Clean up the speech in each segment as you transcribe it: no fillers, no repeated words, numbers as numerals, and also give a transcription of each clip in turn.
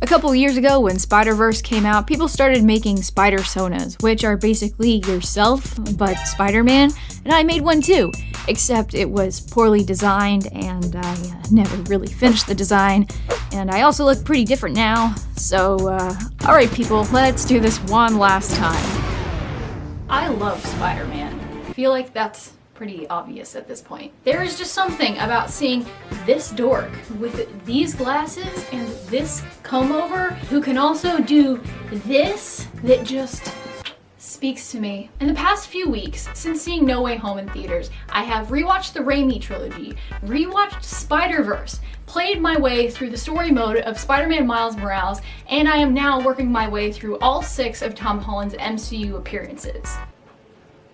couple years ago when Spider-Verse came out, people started making Spidersonas, which are basically yourself, but Spider-Man, and I made one too, except it was poorly designed and I never really finished the design, and I also look pretty different now, so alright people, let's do this one last time. I love Spider-Man. I feel like that's pretty obvious at this point. There is just something about seeing this dork with these glasses and this comb over who can also do this that just speaks to me. In the past few weeks, since seeing No Way Home in theaters, I have rewatched the Raimi trilogy, rewatched Spider-Verse, played my way through the story mode of Spider-Man Miles Morales, and I am now working my way through all 6 of Tom Holland's MCU appearances.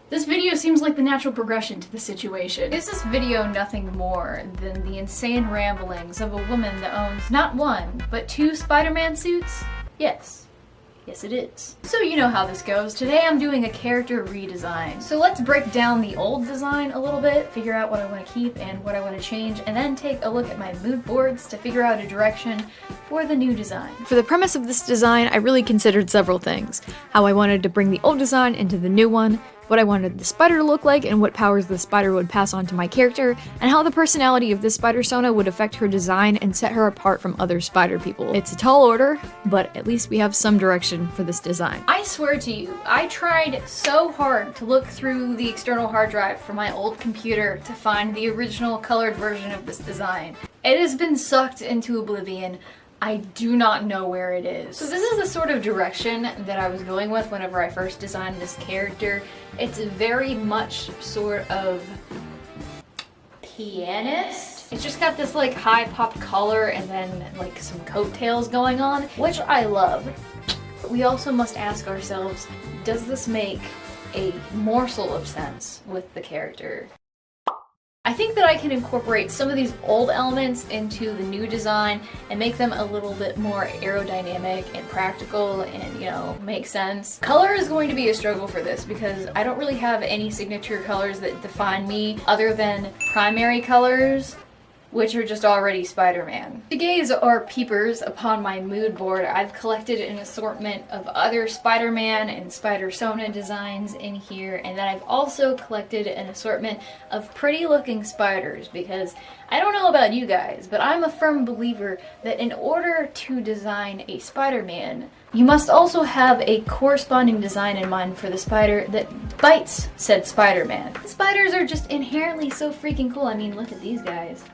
This video seems like the natural progression to the situation. Is this video nothing more than the insane ramblings of a woman that owns not 1, but 2 Spider-Man suits? Yes. Yes, it is. So you know how this goes. Today I'm doing a character redesign. So let's break down the old design a little bit, figure out what I want to keep and what I want to change, and then take a look at my mood boards to figure out a direction for the new design. For the premise of this design, I really considered several things. How I wanted to bring the old design into the new one, what I wanted the spider to look like and what powers the spider would pass on to my character, and how the personality of this Spidersona would affect her design and set her apart from other spider people. It's a tall order, but at least we have some direction for this design. I swear to you, I tried so hard to look through the external hard drive for my old computer to find the original colored version of this design. It has been sucked into oblivion. I do not know where it is. So this is the sort of direction that I was going with whenever I first designed this character. It's very much sort of pianist. It's just got this like high pop collar and then like some coattails going on, which I love. But we also must ask ourselves, does this make a morsel of sense with the character? I think that I can incorporate some of these old elements into the new design and make them a little bit more aerodynamic and practical and, you know, make sense. Color is going to be a struggle for this because I don't really have any signature colors that define me other than primary colors, which are just already Spider-Man. To gaze or peepers upon my mood board, I've collected an assortment of other Spider-Man and Spidersona designs in here, and then I've also collected an assortment of pretty looking spiders because I don't know about you guys, but I'm a firm believer that in order to design a Spider-Man, you must also have a corresponding design in mind for the spider that bites said Spider-Man. The spiders are just inherently so freaking cool. I mean, look at these guys.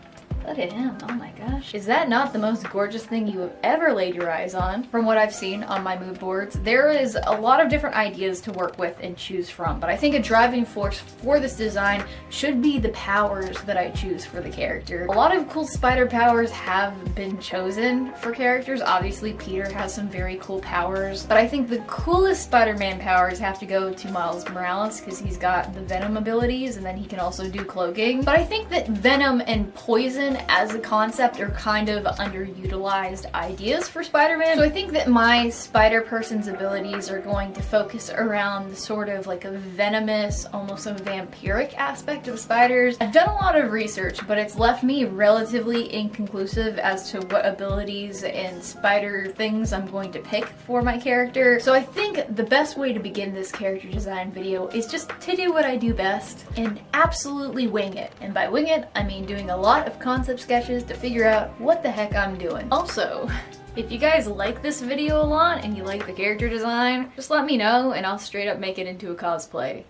Look at him, oh my gosh. Is that not the most gorgeous thing you have ever laid your eyes on? From what I've seen on my mood boards, there is a lot of different ideas to work with and choose from, but I think a driving force for this design should be the powers that I choose for the character. A lot of cool spider powers have been chosen for characters. Obviously, Peter has some very cool powers, but I think the coolest Spider-Man powers have to go to Miles Morales because he's got the Venom abilities and then he can also do cloaking. But I think that Venom and Poison as a concept are kind of underutilized ideas for Spider-Man. So I think that my Spider-Person's abilities are going to focus around sort of like a venomous, almost a vampiric aspect of spiders. I've done a lot of research, but it's left me relatively inconclusive as to what abilities and spider things I'm going to pick for my character. So I think the best way to begin this character design video is just to do what I do best and absolutely wing it. And by wing it, I mean doing a lot of concept sketches to figure out what the heck I'm doing. Also, if you guys like this video a lot and you like the character design, just let me know and I'll straight up make it into a cosplay.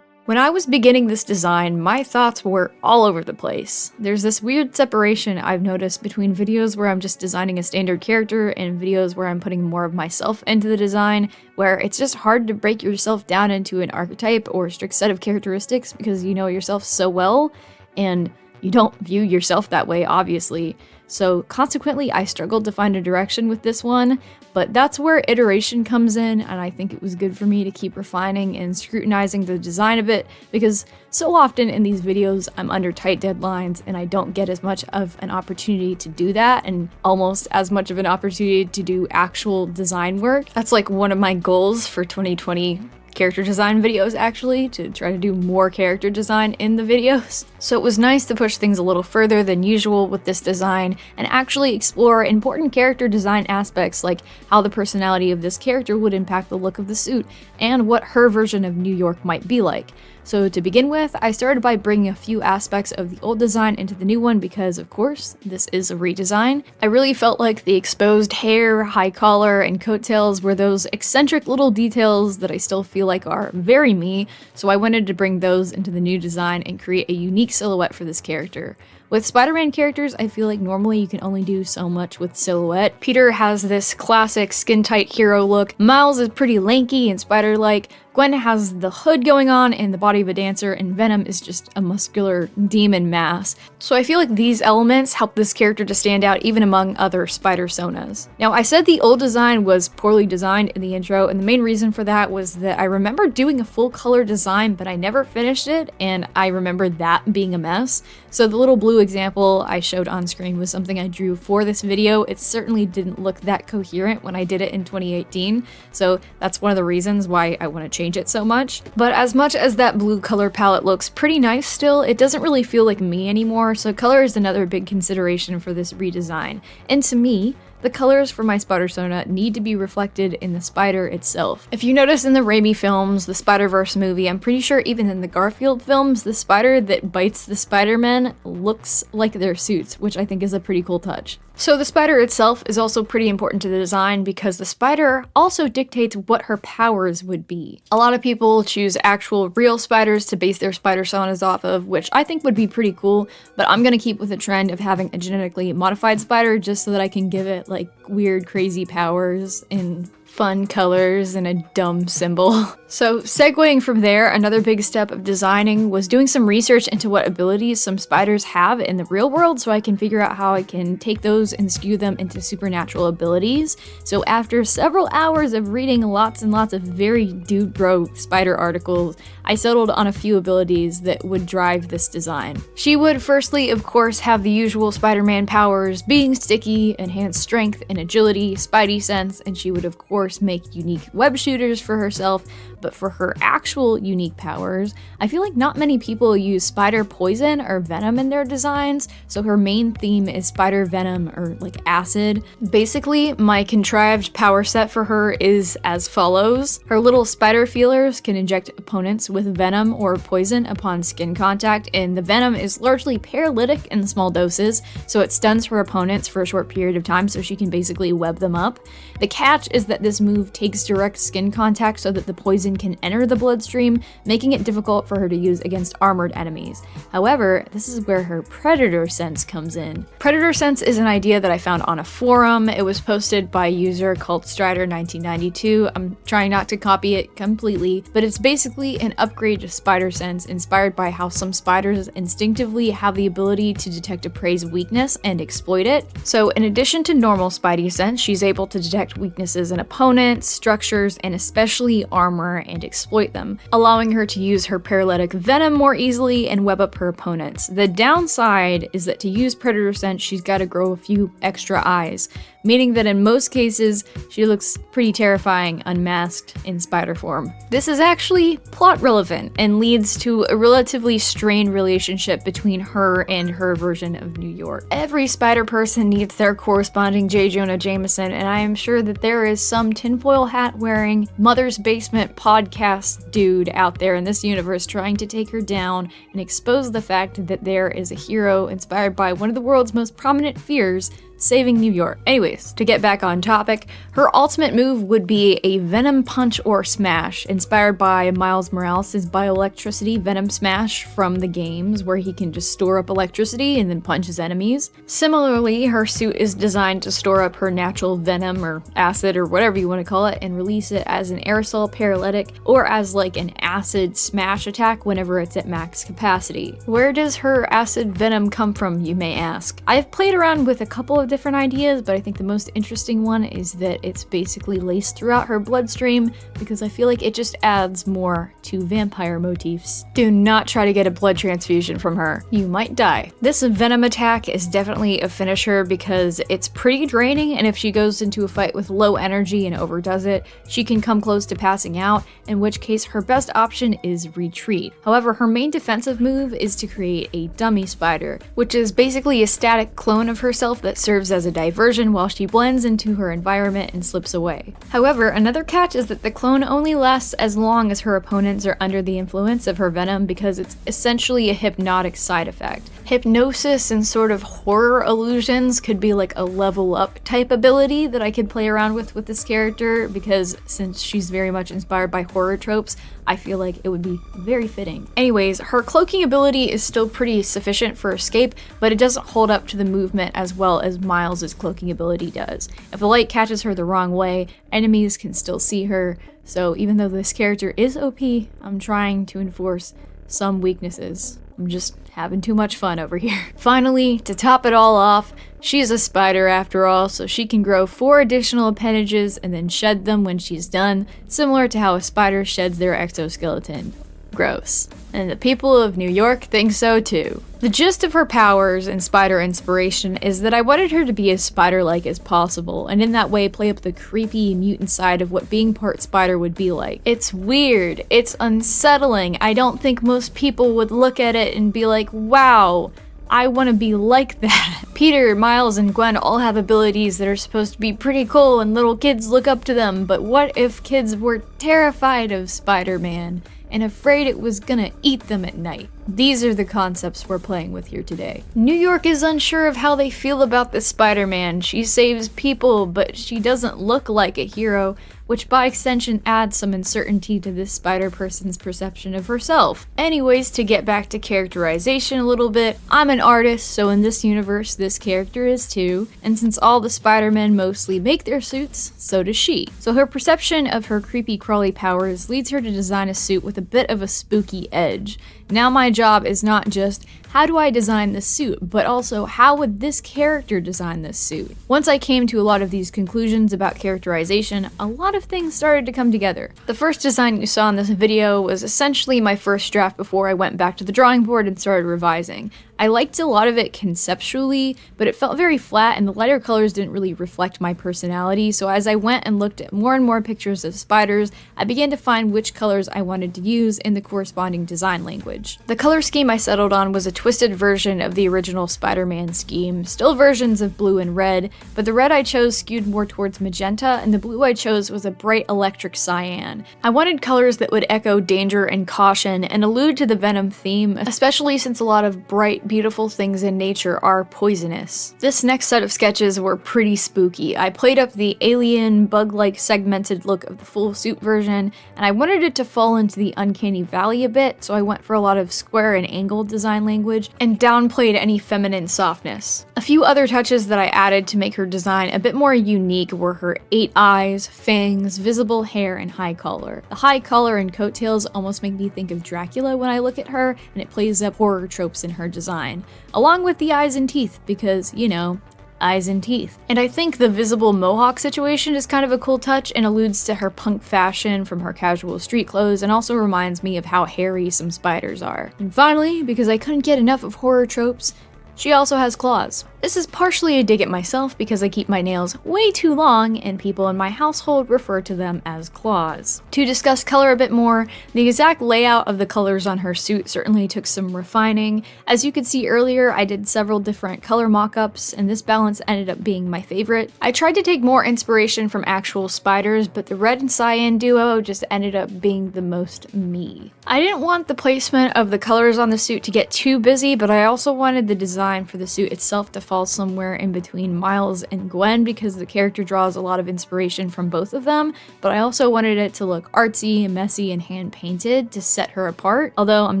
When I was beginning this design, my thoughts were all over the place. There's this weird separation I've noticed between videos where I'm just designing a standard character and videos where I'm putting more of myself into the design, where it's just hard to break yourself down into an archetype or a strict set of characteristics because you know yourself so well, and you don't view yourself that way, obviously. So consequently, I struggled to find a direction with this one, but that's where iteration comes in, and I think it was good for me to keep refining and scrutinizing the design a bit, because so often in these videos, I'm under tight deadlines and I don't get as much of an opportunity to do that, and almost as much of an opportunity to do actual design work. That's like one of my goals for 2020 character design videos actually, to try to do more character design in the videos. So it was nice to push things a little further than usual with this design and actually explore important character design aspects like how the personality of this character would impact the look of the suit and what her version of New York might be like. So to begin with, I started by bringing a few aspects of the old design into the new one because, of course, this is a redesign. I really felt like the exposed hair, high collar, and coattails were those eccentric little details that I still feel like are very me, so I wanted to bring those into the new design and create a unique silhouette for this character. With Spider-Man characters, I feel like normally you can only do so much with silhouette. Peter has this classic skin-tight hero look, Miles is pretty lanky and spider-like, Gwen has the hood going on and the body of a dancer, and Venom is just a muscular demon mass. So I feel like these elements help this character to stand out even among other Spidersonas. Now, I said the old design was poorly designed in the intro, and the main reason for that was that I remember doing a full color design, but I never finished it, and I remembered that being a mess. So the little blue example I showed on screen was something I drew for this video. It certainly didn't look that coherent when I did it in 2018, so that's one of the reasons why I want to change it so much. But as much as that blue color palette looks pretty nice still, it doesn't really feel like me anymore, so color is another big consideration for this redesign. And to me, the colors for my Spidersona need to be reflected in the spider itself. If you notice in the Raimi films, the Spider-Verse movie, I'm pretty sure even in the Garfield films, the spider that bites the Spider-Man looks like their suits, which I think is a pretty cool touch. So the spider itself is also pretty important to the design because the spider also dictates what her powers would be. A lot of people choose actual real spiders to base their Spidersonas off of, which I think would be pretty cool, but I'm gonna keep with the trend of having a genetically modified spider just so that I can give it like weird crazy powers in fun colors and a dumb symbol. So segueing from there, another big step of designing was doing some research into what abilities some spiders have in the real world so I can figure out how I can take those and skew them into supernatural abilities. So after several hours of reading lots and lots of very dude bro spider articles, I settled on a few abilities that would drive this design. She would firstly, of course, have the usual Spider-Man powers, being sticky, enhanced strength and agility, spidey sense, and she would of course make unique web shooters for herself. But for her actual unique powers, I feel like not many people use spider poison or venom in their designs, so her main theme is spider venom or like acid. Basically, my contrived power set for her is as follows. Her little spider feelers can inject opponents with venom or poison upon skin contact, and the venom is largely paralytic in small doses, so it stuns her opponents for a short period of time so she can basically web them up. The catch is that this move takes direct skin contact so that the poison can enter the bloodstream, making it difficult for her to use against armored enemies. However, this is where her predator sense comes in. Predator sense is an idea that I found on a forum. It was posted by a user called Strider1992. I'm trying not to copy it completely, but it's basically an upgrade to spider sense inspired by how some spiders instinctively have the ability to detect a prey's weakness and exploit it. So in addition to normal spidey sense, she's able to detect weaknesses in opponents, structures, and especially armor and exploit them, allowing her to use her paralytic venom more easily and web up her opponents. The downside is that to use predator sense, she's got to grow a few extra eyes, meaning that in most cases, she looks pretty terrifying unmasked in spider form. This is actually plot relevant and leads to a relatively strained relationship between her and her version of New York. Every spider person needs their corresponding J. Jonah Jameson, and I am sure that there is some tinfoil hat wearing Mother's Basement podcast dude out there in this universe trying to take her down and expose the fact that there is a hero inspired by one of the world's most prominent fears, saving New York. Anyways, to get back on topic, her ultimate move would be a Venom Punch or Smash, inspired by Miles Morales' bioelectricity Venom Smash from the games, where he can just store up electricity and then punch his enemies. Similarly, her suit is designed to store up her natural venom or acid or whatever you want to call it and release it as an aerosol paralytic or as like an acid smash attack whenever it's at max capacity. Where does her acid venom come from, you may ask? I've played around with a couple of of different ideas, but I think the most interesting one is that it's basically laced throughout her bloodstream because I feel like it just adds more to vampire motifs. Do not try to get a blood transfusion from her. You might die. This venom attack is definitely a finisher because it's pretty draining, and if she goes into a fight with low energy and overdoes it, she can come close to passing out, in which case her best option is retreat. However, her main defensive move is to create a dummy spider, which is basically a static clone of herself that serves as a diversion while she blends into her environment and slips away. However, another catch is that the clone only lasts as long as her opponents are under the influence of her venom because it's essentially a hypnotic side effect. Hypnosis and sort of horror illusions could be like a level up type ability that I could play around with this character, because since she's very much inspired by horror tropes, I feel like it would be very fitting. Anyways, her cloaking ability is still pretty sufficient for escape, but it doesn't hold up to the movement as well as Miles' cloaking ability does. If the light catches her the wrong way, enemies can still see her, so even though this character is OP, I'm trying to enforce some weaknesses. I'm just having too much fun over here. Finally, to top it all off, she's a spider after all, so she can grow 4 additional appendages and then shed them when she's done, similar to how a spider sheds their exoskeleton. Gross. And the people of New York think so too. The gist of her powers and spider inspiration is that I wanted her to be as spider-like as possible, and in that way play up the creepy mutant side of what being part spider would be like. It's weird, it's unsettling. I don't think most people would look at it and be like, wow, I want to be like that. Peter, Miles, and Gwen all have abilities that are supposed to be pretty cool and little kids look up to them, but what if kids were terrified of Spider-Man and afraid it was gonna eat them at night? These are the concepts we're playing with here today. New York is unsure of how they feel about this Spider-Man. She saves people, but she doesn't look like a hero, which by extension adds some uncertainty to this spider person's perception of herself. Anyways, to get back to characterization a little bit, I'm an artist, so in this universe, this character is too, and since all the Spider-Men mostly make their suits, so does she. So her perception of her creepy crawly powers leads her to design a suit with a bit of a spooky edge. Now my job is not just, how do I design this suit, but also, how would this character design this suit? Once I came to a lot of these conclusions about characterization, a lot of things started to come together. The first design you saw in this video was essentially my first draft before I went back to the drawing board and started revising. I liked a lot of it conceptually, but it felt very flat and the lighter colors didn't really reflect my personality, so as I went and looked at more and more pictures of spiders, I began to find which colors I wanted to use in the corresponding design language. The color scheme I settled on was a twisted version of the original Spider-Man scheme, still versions of blue and red, but the red I chose skewed more towards magenta and the blue I chose was a bright electric cyan. I wanted colors that would echo danger and caution and allude to the Venom theme, especially since a lot of bright, beautiful things in nature are poisonous. This next set of sketches were pretty spooky. I played up the alien, bug-like segmented look of the full suit version, and I wanted it to fall into the uncanny valley a bit, so I went for a lot of square and angled design language, and downplayed any feminine softness. A few other touches that I added to make her design a bit more unique were her 8 eyes, fangs, visible hair, and high collar. The high collar and coattails almost make me think of Dracula when I look at her, and it plays up horror tropes in her design, along with the eyes and teeth, because, you know, eyes and teeth. And I think the visible mohawk situation is kind of a cool touch and alludes to her punk fashion from her casual street clothes and also reminds me of how hairy some spiders are. And finally, because I couldn't get enough of horror tropes, she also has claws. This is partially a dig at myself because I keep my nails way too long and people in my household refer to them as claws. To discuss color a bit more, the exact layout of the colors on her suit certainly took some refining. As you could see earlier, I did several different color mock-ups and this balance ended up being my favorite. I tried to take more inspiration from actual spiders, but the red and cyan duo just ended up being the most me. I didn't want the placement of the colors on the suit to get too busy, but I also wanted the design for the suit itself to fall somewhere in between Miles and Gwen because the character draws a lot of inspiration from both of them, but I also wanted it to look artsy and messy and hand-painted to set her apart, although I'm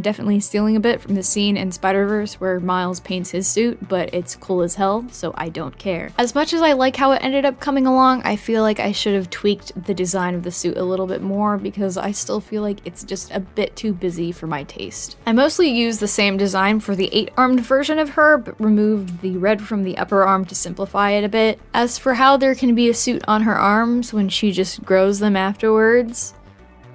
definitely stealing a bit from the scene in Spider-Verse where Miles paints his suit, but it's cool as hell, so I don't care. As much as I like how it ended up coming along, I feel like I should have tweaked the design of the suit a little bit more because I still feel like it's just a bit too busy for my taste. I mostly use the same design for the 8-armed version of her, before, but removed the red from the upper arm to simplify it a bit. As for how there can be a suit on her arms when she just grows them afterwards,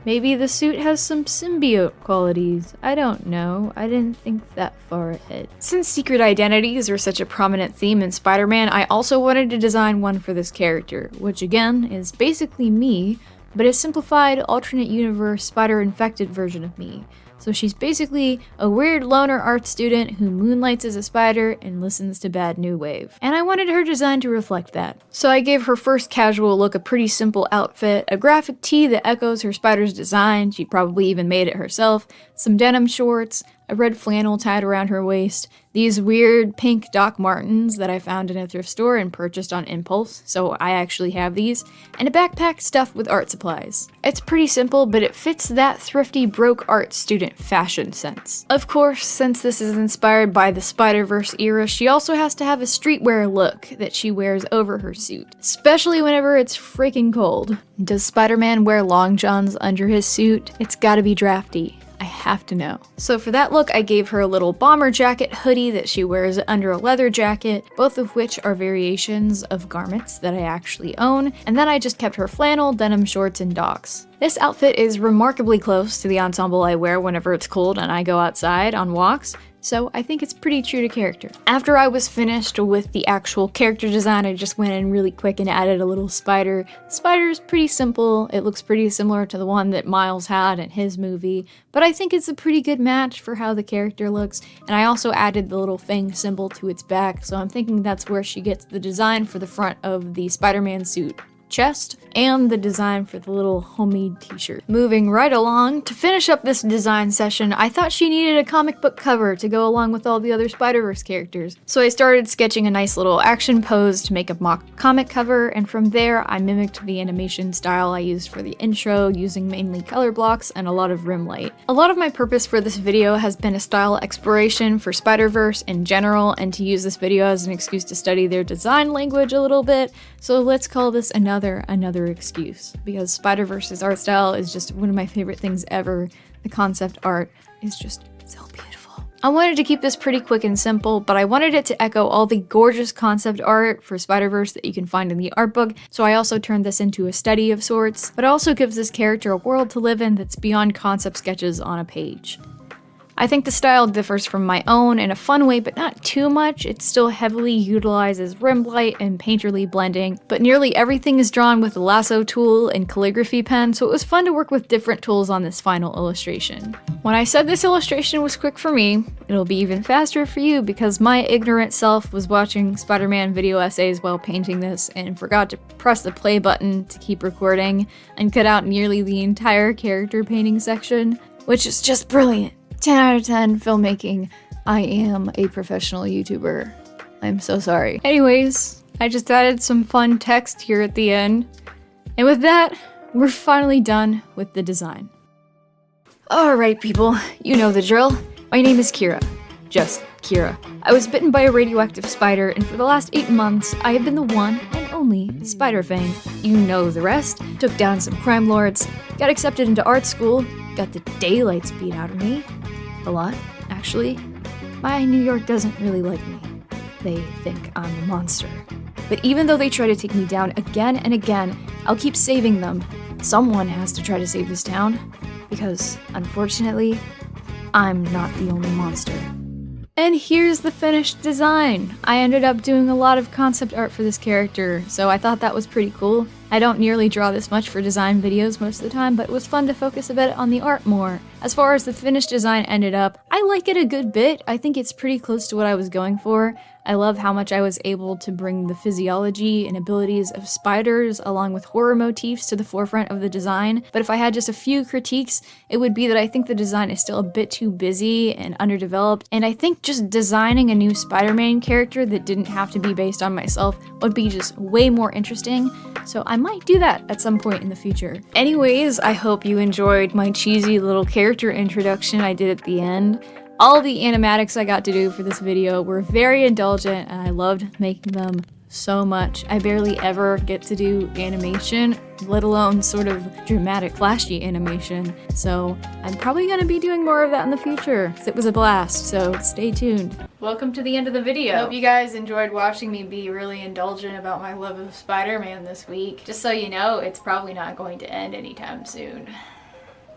maybe the suit has some symbiote qualities. I don't know. I didn't think that far ahead. Since secret identities are such a prominent theme in Spider-Man, I also wanted to design one for this character, which again is basically me, but a simplified alternate universe spider-infected version of me. So she's basically a weird loner art student who moonlights as a spider and listens to Bad New Wave. And I wanted her design to reflect that. So I gave her first casual look a pretty simple outfit, a graphic tee that echoes her spider's design, she probably even made it herself, some denim shorts, a red flannel tied around her waist, these weird pink Doc Martens that I found in a thrift store and purchased on impulse, so I actually have these, and a backpack stuffed with art supplies. It's pretty simple, but it fits that thrifty broke art student fashion sense. Of course, since this is inspired by the Spider-Verse era, she also has to have a streetwear look that she wears over her suit, especially whenever it's freaking cold. Does Spider-Man wear long johns under his suit? It's gotta be drafty. I have to know. So for that look, I gave her a little bomber jacket hoodie that she wears under a leather jacket, both of which are variations of garments that I actually own, and then I just kept her flannel, denim shorts, and docs. This outfit is remarkably close to the ensemble I wear whenever it's cold and I go outside on walks, so I think it's pretty true to character. After I was finished with the actual character design, I just went in really quick and added a little spider. The spider's pretty simple, it looks pretty similar to the one that Miles had in his movie, but I think it's a pretty good match for how the character looks, and I also added the little fang symbol to its back, so I'm thinking that's where she gets the design for the front of the Spider-Man suit chest, and the design for the little homemade t-shirt. Moving right along, to finish up this design session, I thought she needed a comic book cover to go along with all the other Spider-Verse characters. So I started sketching a nice little action pose to make a mock comic cover, and from there I mimicked the animation style I used for the intro, using mainly color blocks and a lot of rim light. A lot of my purpose for this video has been a style exploration for Spider-Verse in general, and to use this video as an excuse to study their design language a little bit, so let's call this another excuse, because Spider-Verse's art style is just one of my favorite things ever. The concept art is just so beautiful. I wanted to keep this pretty quick and simple, but I wanted it to echo all the gorgeous concept art for Spider-Verse that you can find in the art book, so I also turned this into a study of sorts, but it also gives this character a world to live in that's beyond concept sketches on a page. I think the style differs from my own in a fun way, but not too much. It still heavily utilizes rim light and painterly blending, but nearly everything is drawn with the lasso tool and calligraphy pen, so it was fun to work with different tools on this final illustration. When I said this illustration was quick for me, it'll be even faster for you, because my ignorant self was watching Spider-Man video essays while painting this and forgot to press the play button to keep recording and cut out nearly the entire character painting section, which is just brilliant. 10 out of 10 filmmaking. I am a professional YouTuber. I'm so sorry. Anyways, I just added some fun text here at the end. And with that, we're finally done with the design. Alright people, you know the drill. My name is Kira. Just Kira. I was bitten by a radioactive spider, and for the last 8 months, I have been the one and only Spider Fang. You know the rest. Took down some crime lords, got accepted into art school, got the daylights beat out of me. A lot, actually. My New York doesn't really like me. They think I'm a monster. But even though they try to take me down again and again, I'll keep saving them. Someone has to try to save this town, because, unfortunately, I'm not the only monster. And here's the finished design! I ended up doing a lot of concept art for this character, so I thought that was pretty cool. I don't nearly draw this much for design videos most of the time, but it was fun to focus a bit on the art more. As far as the finished design ended up, I like it a good bit. I think it's pretty close to what I was going for. I love how much I was able to bring the physiology and abilities of spiders along with horror motifs to the forefront of the design, but if I had just a few critiques, it would be that I think the design is still a bit too busy and underdeveloped, and I think just designing a new Spider-Man character that didn't have to be based on myself would be just way more interesting, so I might do that at some point in the future. Anyways, I hope you enjoyed my cheesy little character introduction I did at the end. All the animatics I got to do for this video were very indulgent, and I loved making them. so much. I barely ever get to do animation, let alone sort of dramatic, flashy animation. So I'm probably gonna be doing more of that in the future. It was a blast, so stay tuned. Welcome to the end of the video. Hope you guys enjoyed watching me be really indulgent about my love of Spider-Man this week. Just so you know, it's probably not going to end anytime soon.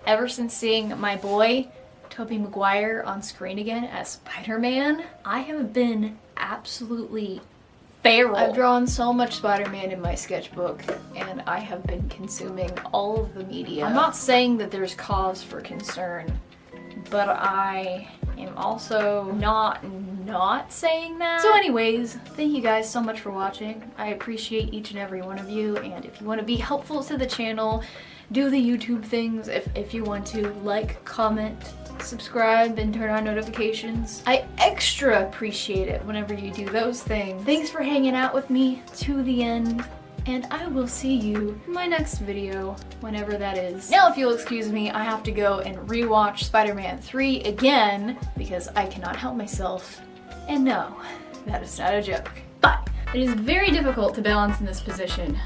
Ever since seeing my boy, Tobey Maguire, on screen again as Spider-Man, I have been absolutely feral. I've drawn so much Spider-Man in my sketchbook, and I have been consuming all of the media. I'm not saying that there's cause for concern, but I am also not saying that. So anyways, thank you guys so much for watching. I appreciate each and every one of you, and if you want to be helpful to the channel, do the YouTube things. If you want to like, comment, subscribe, and turn on notifications. I extra appreciate it whenever you do those things. Thanks for hanging out with me to the end, and I will see you in my next video, whenever that is. Now, if you'll excuse me, I have to go and rewatch Spider-Man 3 again because I cannot help myself. And no, that is not a joke. But it is very difficult to balance in this position.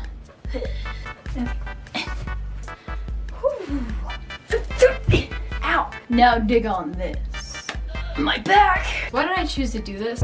Ow! Now dig on this. My back! Why did I choose to do this?